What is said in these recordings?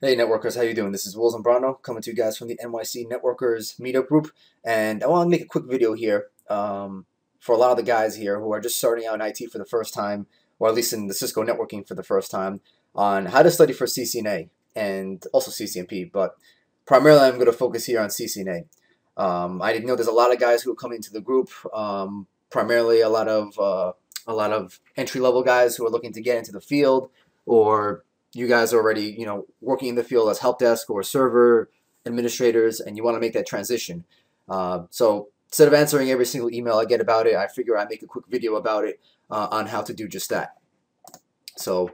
Hey networkers, how you doing? This is Will Zambrano coming to you guys from the NYC Networkers Meetup Group, and I want to make a quick video here for a lot of the guys here who are just starting out in IT for the first time, or at least in the Cisco networking for the first time, on how to study for CCNA and also CCNP, but primarily I'm going to focus here on CCNA. I know there's a lot of guys who are coming into the group, primarily a lot of entry-level guys who are looking to get into the field, or you guys are already, working in the field as help desk or server administrators, and you want to make that transition. So instead of answering every single email I get about it, I figure I'd make a quick video about it on how to do just that. So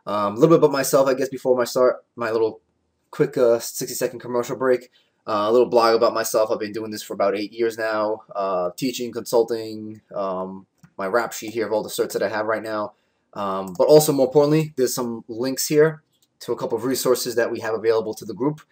a little bit about myself, I guess, before I start my little quick 60-second commercial break. A little blog about myself. I've been doing this for about 8 years now, teaching, consulting, my rap sheet here of all the certs that I have right now. But also, more importantly, there's some links here to a couple of resources that we have available to the group,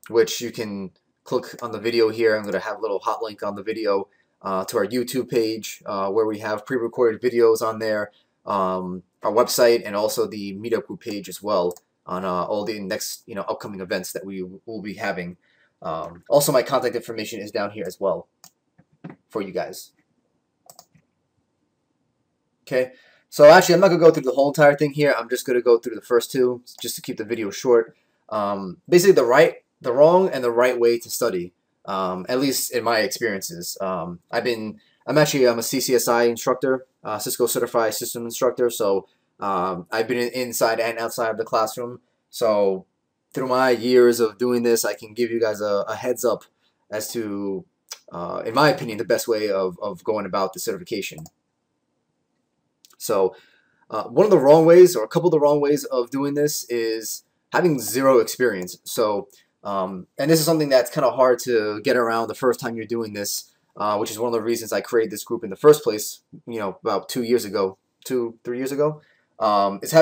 which you can click on the video here. I'm going to have a little hot link on the video to our YouTube page where we have pre-recorded videos on there, our website, and also the Meetup group page as well on all the next upcoming events that we will be having. Also, my contact information is down here as well for you guys. Okay. So actually, I'm not going to go through the whole entire thing here. I'm just going to go through the first two just to keep the video short. Basically, the wrong, and the right way to study, at least in my experiences. I'm a CCSI instructor, Cisco Certified System Instructor. So I've been inside and outside of the classroom. So through my years of doing this, I can give you guys a heads up as to, in my opinion, the best way of going about the certification. So one of the wrong ways, or a couple of the wrong ways of doing this, is having zero experience. So, and this is something that's kind of hard to get around the first time you're doing this, which is one of the reasons I created this group in the first place, about 3 years ago, is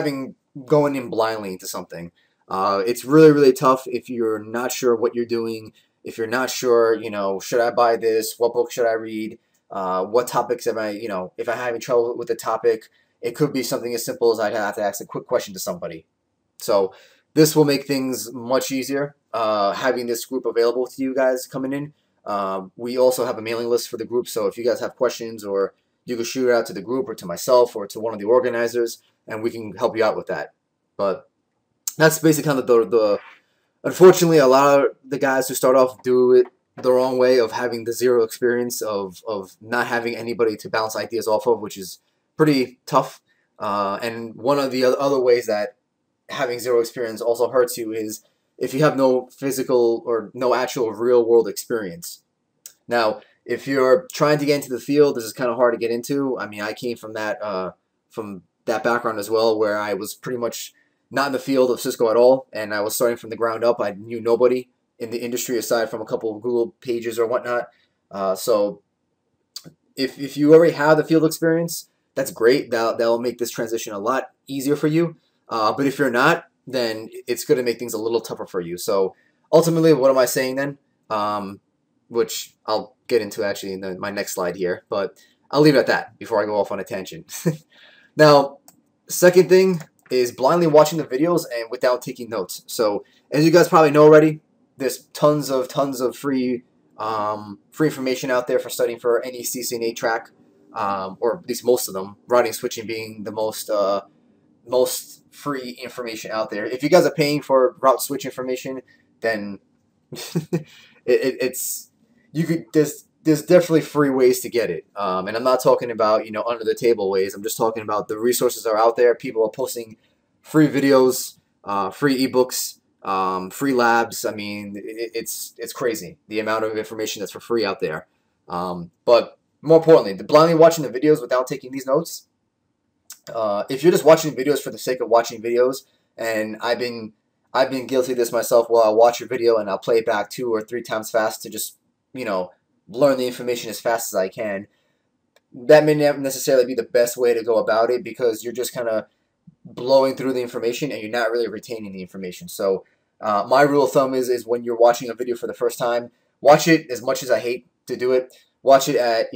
going in blindly into something. It's really, really tough if you're not sure what you're doing, if you're not sure, should I buy this, what book should I read, what topics am I, if I'm having trouble with the topic, it could be something as simple as I'd have to ask a quick question to somebody. So this will make things much easier, having this group available to you guys coming in. We also have a mailing list for the group, so if you guys have questions, or you can shoot it out to the group or to myself or to one of the organizers, and we can help you out with that. But that's basically kind of the unfortunately, a lot of the guys who start off do it the wrong way of having the zero experience of not having anybody to bounce ideas off of, which is pretty tough. And one of the other ways that having zero experience also hurts you is if you have no physical or no actual real world experience. Now, if you're trying to get into the field, this is kind of hard to get into. I mean, I came from that background as well, where I was pretty much not in the field of Cisco at all, and I was starting from the ground up. I knew nobody in the industry aside from a couple of Google pages or whatnot. So if you already have the field experience, that's great. That'll make this transition a lot easier for you. But if you're not, then it's going to make things a little tougher for you. So ultimately, what am I saying then? Which I'll get into actually in my next slide here, but I'll leave it at that before I go off on a tangent. Now, second thing is blindly watching the videos and without taking notes. So as you guys probably know already, there's tons of free information out there for studying for any CCNA track, or at least most of them. Routing switching being the most free information out there. If you guys are paying for route switch information, then there's definitely free ways to get it. And I'm not talking about under the table ways. I'm just talking about the resources are out there. People are posting free videos, free ebooks, free labs. I mean, it's crazy the amount of information that's for free out there. But more importantly, the blindly watching the videos without taking these notes. If you're just watching videos for the sake of watching videos, and I've been guilty of this myself. Well, I'll watch a video and I'll play it back 2 or 3 times fast to just learn the information as fast as I can. That may not necessarily be the best way to go about it, because you're just kind of blowing through the information and you're not really retaining the information. So my rule of thumb is when you're watching a video for the first time, watch it, as much as I hate to do it, watch it at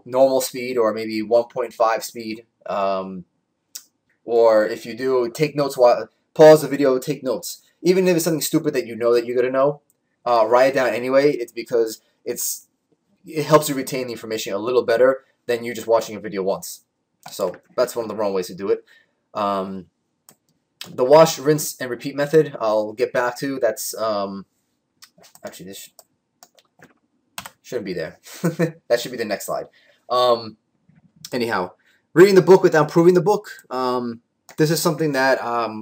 normal speed or maybe 1.5 speed. Or if you do, take notes, pause the video, take notes. even if it's something stupid that you know that you're gonna know, write it down anyway. It's because it helps you retain the information a little better than you just watching a video once. So that's one of the wrong ways to do it. The wash, rinse, and repeat method, I'll get back to. That's actually, this shouldn't be there. That should be the next slide. Anyhow, reading the book without proving the book. This is something that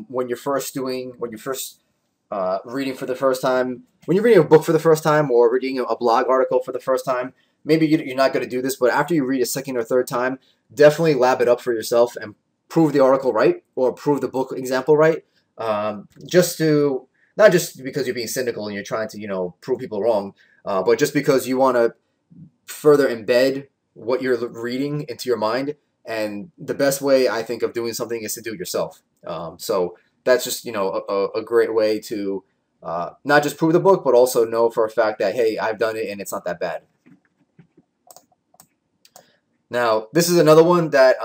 when you're first reading for the first time, when you're reading a book for the first time or reading a blog article for the first time, maybe you're not going to do this, but after you read a second or third time, definitely lab it up for yourself and prove the article right or prove the book example right. Not just because you're being cynical and you're trying to, prove people wrong, but just because you want to further embed what you're reading into your mind. And the best way, I think, of doing something is to do it yourself. So that's just, a great way to not just prove the book, but also know for a fact that, hey, I've done it and it's not that bad. Now, this is another one that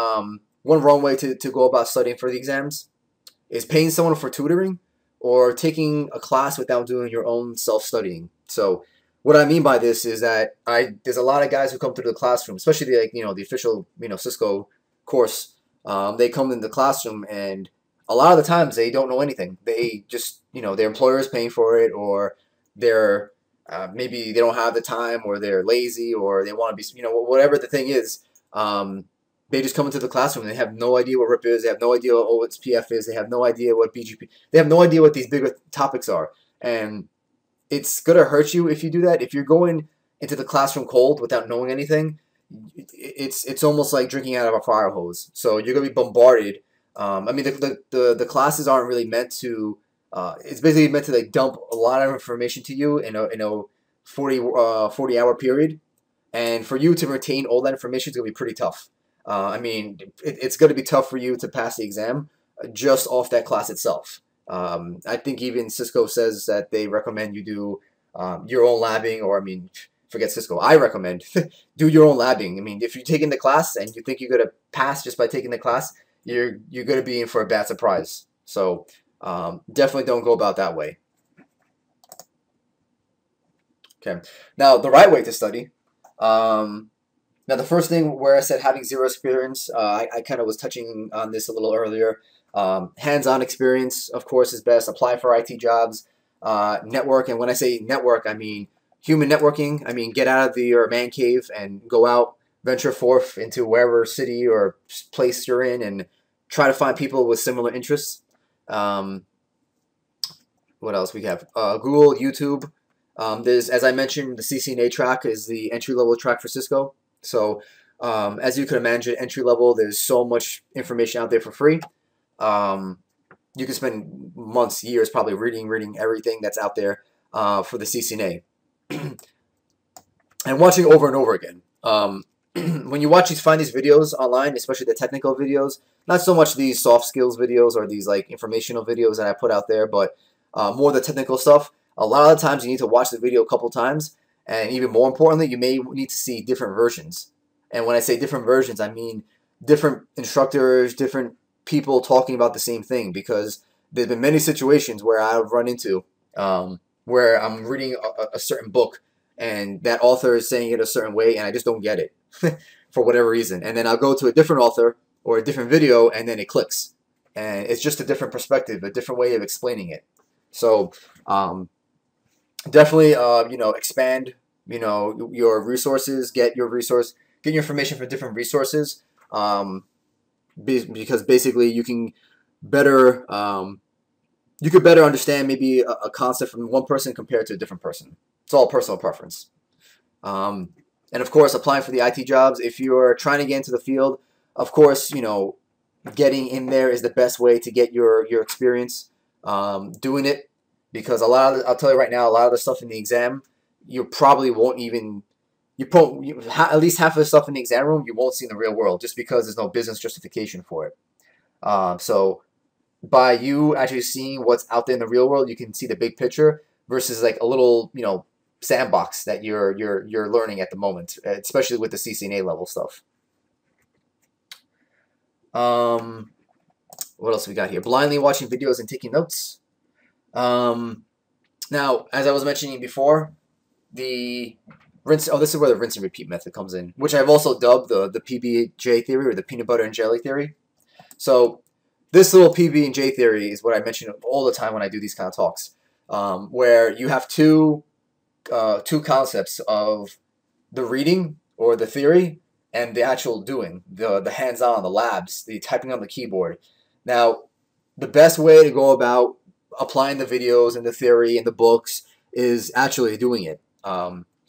one wrong way to go about studying for the exams is paying someone for tutoring or taking a class without doing your own self-studying. So what I mean by this is that there's a lot of guys who come through the classroom, especially the official Cisco course. They come in the classroom and a lot of the times they don't know anything. They just their employer is paying for it, or they're maybe they don't have the time, or they're lazy, or they want to be whatever the thing is. They just come into the classroom and they have no idea what RIP is. They have no idea what OSPF is. They have no idea what BGP. They have no idea what these bigger topics are, and it's gonna hurt you if you do that. If you're going into the classroom cold without knowing anything, it's almost like drinking out of a fire hose. So you're gonna be bombarded. I mean, the classes aren't really meant to. It's basically meant to dump a lot of information to you in a 40-hour period, and for you to retain all that information is gonna be pretty tough. I mean, it's gonna be tough for you to pass the exam just off that class itself. I think even Cisco says that they recommend you do your own labbing, or I mean, forget Cisco. I recommend do your own labbing. I mean, if you're taking the class and you think you're gonna pass just by taking the class, you're gonna be in for a bad surprise. So definitely don't go about that way. Okay. Now the right way to study. Now the first thing where I said having zero experience, I kind of was touching on this a little earlier. Hands-on experience, of course, is best. Apply for IT jobs, network, and when I say network, I mean human networking. I mean get out of your man cave and go out, venture forth into wherever city or place you're in, and try to find people with similar interests. What else we have? Google, YouTube. There's, as I mentioned, the CCNA track is the entry-level track for Cisco. So as you can imagine, entry-level, there's so much information out there for free. You can spend months, years probably reading everything that's out there for the CCNA. And watching over and over again. When you find these videos online, especially the technical videos, not so much these soft skills videos or these informational videos that I put out there, but more the technical stuff. A lot of the times you need to watch the video a couple times, and even more importantly, you may need to see different versions. And when I say different versions, I mean different instructors, different people talking about the same thing, because there's been many situations where I've run into where I'm reading a certain book and that author is saying it a certain way and I just don't get it for whatever reason. And then I'll go to a different author or a different video and then it clicks. And it's just a different perspective, a different way of explaining it. So definitely, expand, your resources, get your information from different resources, because basically you can better, you could better understand maybe a concept from one person compared to a different person. It's all personal preference. And of course, applying for the IT jobs. If you're trying to get into the field, of course, getting in there is the best way to get your experience doing it. Because I'll tell you right now, a lot of the stuff in the exam, you probably won't even, at least half of the stuff in the exam room, you won't see in the real world, just because there's no business justification for it. So by you actually seeing what's out there in the real world, you can see the big picture versus like a little, sandbox that you're learning at the moment, especially with the CCNA level stuff. What else we got here? Blindly watching videos and taking notes. Now, as I was mentioning before, the rinse. Oh, this is where the rinse and repeat method comes in, which I've also dubbed the PB&J theory, or the peanut butter and jelly theory. So this little PB&J theory is what I mention all the time when I do these kind of talks, where you have two concepts of the reading or the theory and the actual doing, the hands-on, the labs, the typing on the keyboard. Now, the best way to go about applying the videos and the theory and the books is actually doing it.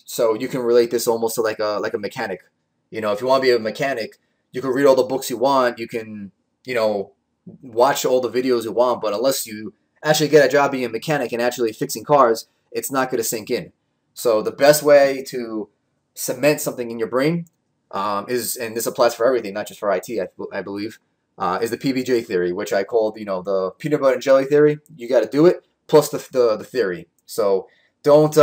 So you can relate this almost to like a mechanic. You know, if you want to be a mechanic, you can read all the books you want. You can, you know, watch all the videos you want, but unless you actually get a job being a mechanic and actually fixing cars, it's not going to sink in. So the best way to cement something in your brain is, and this applies for everything, not just for IT, I believe, is the PBJ theory, which I called, you know, the peanut butter and jelly theory. You got to do it plus the theory. So don't,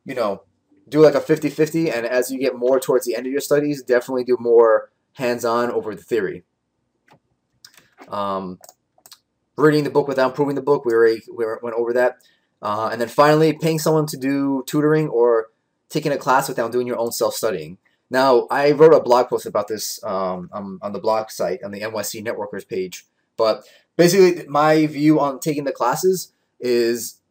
you know, do like a 50-50, and as you get more towards the end of your studies, definitely do more hands-on over the theory. Reading the book without proving the book, we went over that. And then finally, paying someone to do tutoring or taking a class without doing your own self-studying. Now, I wrote a blog post about this on the blog site, on the NYC Networkers page. But basically, my view on taking the classes is,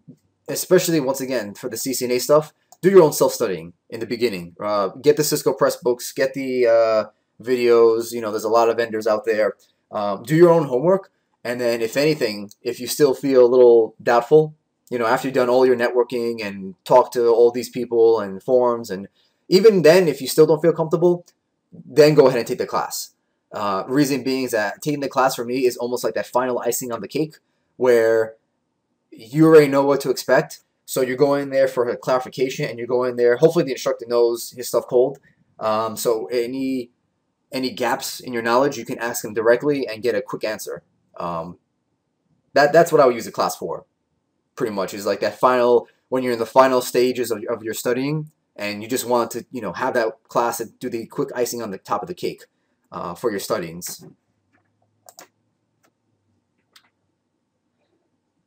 especially once again for the CCNA stuff, do your own self-studying in the beginning. Get the Cisco Press books, get the videos. You know, there's a lot of vendors out there. Do your own homework, and then if anything, if you still feel a little doubtful, you know, after you've done all your networking and talked to all these people and forums, and even then, if you still don't feel comfortable, then go ahead and take the class. Reason being is that taking the class for me is almost like that final icing on the cake, where you already know what to expect. So you're going there for a clarification, and you're going there. Hopefully, the instructor knows his stuff cold. So any gaps in your knowledge, you can ask him directly and get a quick answer. That's what I would use the class for. Pretty much is like that final, when you're in the final stages of your studying, and you just want to, you know, have that class to do the quick icing on the top of the cake for your studyings.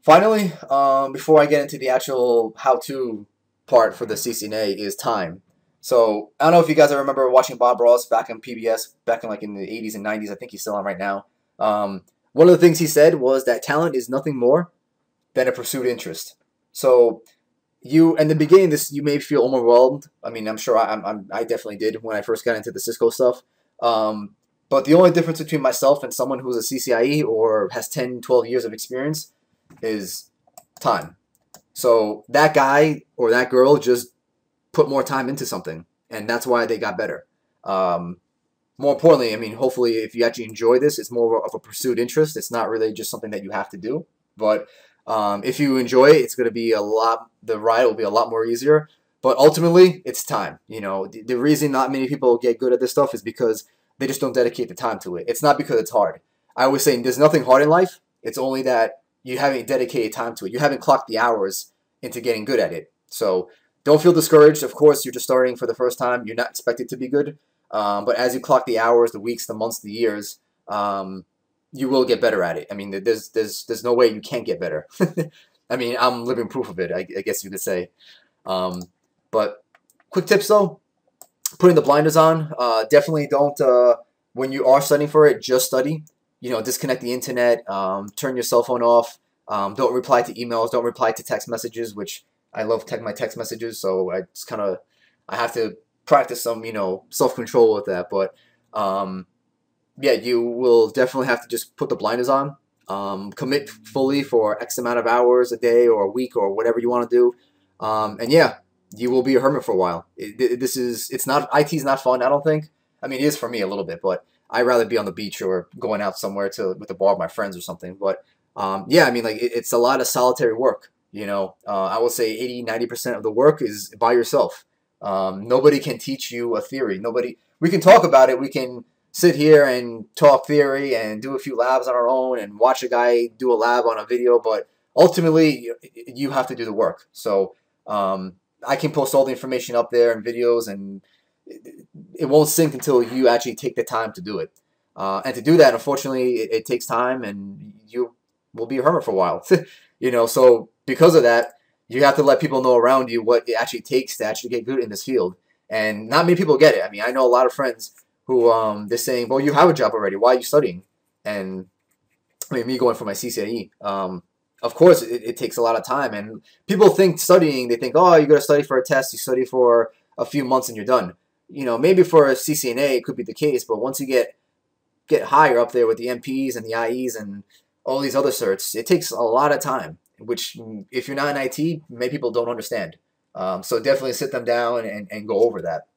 Finally, before I get into the actual how-to part for the CCNA, is time. So I don't know if you guys remember watching Bob Ross back in PBS, back in like in the 80s and 90s. I think he's still on right now. One of the things he said was that talent is nothing more than a pursued interest. So you, in the beginning, you may feel overwhelmed. I mean, I'm sure I definitely did when I first got into the Cisco stuff. But the only difference between myself and someone who's a CCIE or has 10, 12 years of experience is time. So that guy or that girl just put more time into something, and that's why they got better. More importantly, I mean, hopefully if you actually enjoy this, it's more of a pursued interest. It's not really just something that you have to do. But if you enjoy it, it's going to be the ride will be a lot more easier. But ultimately, it's time. You know, the reason not many people get good at this stuff is because they just don't dedicate the time to it. It's not because it's hard. I always say there's nothing hard in life. It's only that you haven't dedicated time to it. You haven't clocked the hours into getting good at it. So don't feel discouraged. Of course, you're just starting for the first time. You're not expected to be good. But as you clock the hours, the weeks, the months, the years, you will get better at it. I mean, there's no way you can't get better. I mean, I'm living proof of it, I guess you could say. But quick tips though, putting the blinders on. Definitely don't, when you are studying for it, just study. You know, disconnect the internet, turn your cell phone off. Don't reply to emails. Don't reply to text messages, which I love my text messages. So I have to practice some, you know, self-control with that. But yeah, you will definitely have to just put the blinders on. Commit fully for X amount of hours a day or a week or whatever you want to do. And yeah, you will be a hermit for a while. IT's not fun, I don't think. I mean, it is for me a little bit, but I'd rather be on the beach or going out somewhere with a bar with my friends or something. But yeah, I mean, like it's a lot of solitary work. You know, I will say 80–90% of the work is by yourself. Nobody can teach you a theory. We can talk about it. We can sit here and talk theory and do a few labs on our own and watch a guy do a lab on a video, but ultimately you have to do the work. So I can post all the information up there and videos, and it won't sink until you actually take the time to do it. And to do that, unfortunately, it takes time, and you will be a hermit for a while. So because of that, you have to let people know around you what it actually takes to actually get good in this field. And not many people get it. I mean, I know a lot of friends who they're saying, well, you have a job already. Why are you studying? And I mean, me going for my CCNE, of course, it takes a lot of time. And people think studying, they think, oh, you got to study for a test. You study for a few months and you're done. Maybe for a CCNA, it could be the case. But once you get higher up there with the MPs and the IEs and all these other certs, it takes a lot of time, which if you're not in IT, many people don't understand. So definitely sit them down and go over that.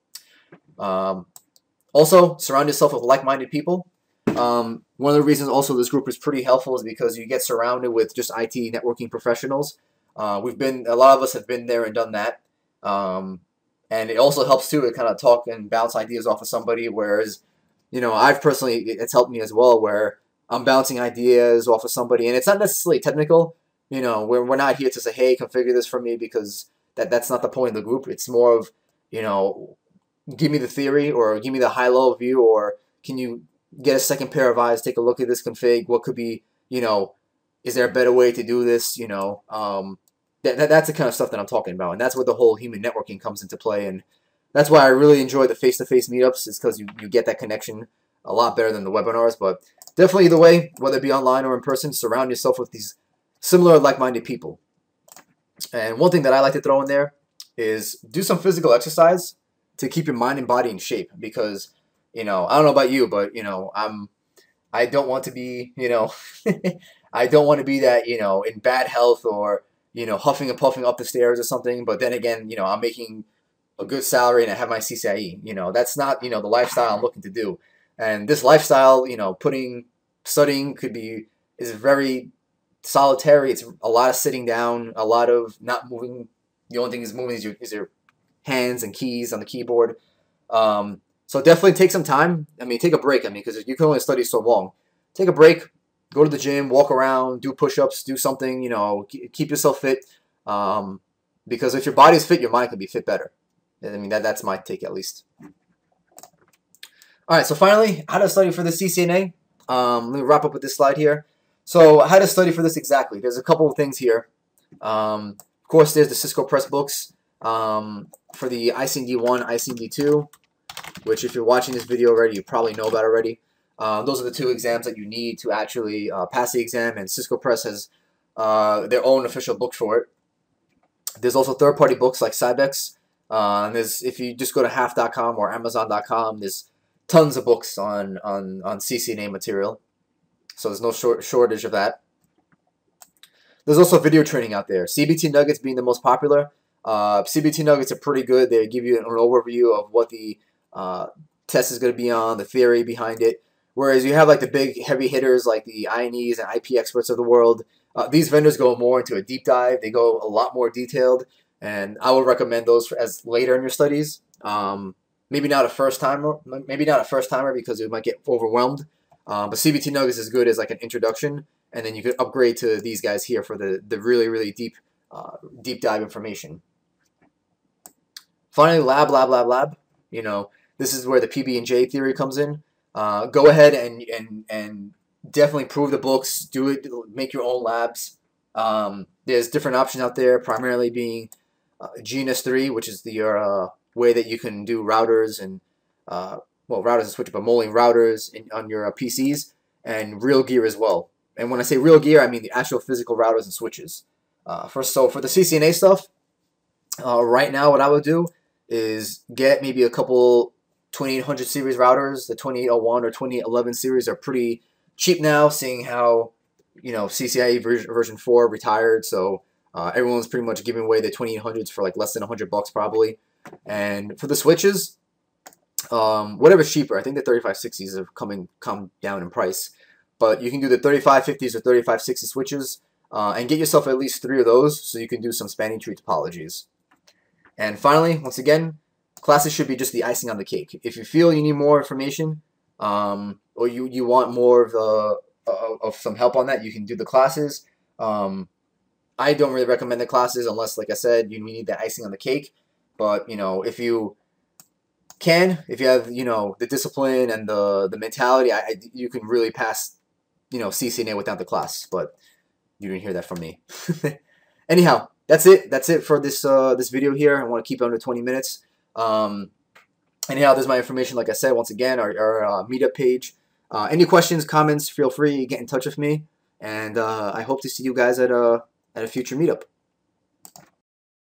Also, surround yourself with like-minded people. One of the reasons also this group is pretty helpful is because you get surrounded with just IT networking professionals. A lot of us have been there and done that. And it also helps too to kind of talk and bounce ideas off of somebody, whereas, I've personally, it's helped me as well, where I'm bouncing ideas off of somebody, and it's not necessarily technical. We're not here to say, hey, configure this for me, because that's not the point of the group. It's more of, give me the theory, or give me the high-level view, or can you get a second pair of eyes, take a look at this config, what could be, is there a better way to do this, that's the kind of stuff that I'm talking about, and that's where the whole human networking comes into play, and that's why I really enjoy the face-to-face meetups, is because you get that connection a lot better than the webinars. But definitely either way, whether it be online or in person, surround yourself with these similar like-minded people. And one thing that I like to throw in there is do some physical exercise to keep your mind and body in shape, because I don't know about you, but I don't want to be I don't want to be that in bad health, or huffing and puffing up the stairs or something. But then again, I'm making a good salary and I have my CCIE. That's not the lifestyle I'm looking to do. And this lifestyle, studying is very solitary. It's a lot of sitting down, a lot of not moving. The only thing is moving is your hands and keys on the keyboard. So definitely take some time. I mean, take a break. I mean, because you can only study so long. Take a break. Go to the gym, walk around, do push-ups, do something. Keep yourself fit. Because if your body's fit, your mind can be fit better. I mean, that's my take, at least. All right, so finally, how to study for the CCNA. Let me wrap up with this slide here. So how to study for this exactly. There's a couple of things here. Of course, there's the Cisco Press books for the ICND1, ICND2, which if you're watching this video already, you probably know about already. Those are the two exams that you need to actually pass the exam, and Cisco Press has their own official book for it. There's also third-party books like Cybex. If you just go to half.com or amazon.com, there's tons of books on CCNA material. So there's no shortage of that. There's also video training out there. CBT Nuggets being the most popular. CBT Nuggets are pretty good. They give you an overview of what the test is going to be on, the theory behind it. Whereas you have like the big heavy hitters like the INEs and IP experts of the world. These vendors go more into a deep dive. They go a lot more detailed. And I would recommend those as later in your studies. Maybe not a first timer. Maybe not a first timer because you might get overwhelmed. But CBT Nuggets is good as like an introduction, and then you could upgrade to these guys here for the really really deep dive information. Finally, lab. This is where the PB&J theory comes in. Go ahead and definitely prove the books. Do it. Make your own labs. There's different options out there, primarily being GNS3, which is the way that you can do routers and routers and switches, but mulling routers on your PCs, and real gear as well. And when I say real gear, I mean the actual physical routers and switches. For the CCNA stuff, right now what I would do is get maybe a couple 2800 series routers. The 2801 or 2811 series are pretty cheap now, seeing how CCIE version 4 retired, so everyone's pretty much giving away the 2800s for like less than $100 probably. And for the switches, whatever's cheaper. I think the 3560s have come down in price, but you can do the 3550s or 3560 switches and get yourself at least 3 of those so you can do some spanning tree topologies. And finally, once again, classes should be just the icing on the cake. If you feel you need more information or you want more of some help on that, you can do the classes. I don't really recommend the classes unless, like I said, you need that icing on the cake. But if you have the discipline and the mentality, you can really pass CCNA without the class. But You didn't hear that from me. Anyhow, that's it. That's it for this this video here. I want to keep it under 20 minutes. Anyhow, there's my information. Like I said, once again, our meetup page. Any questions, comments, feel free to get in touch with me. And I hope to see you guys at a future meetup.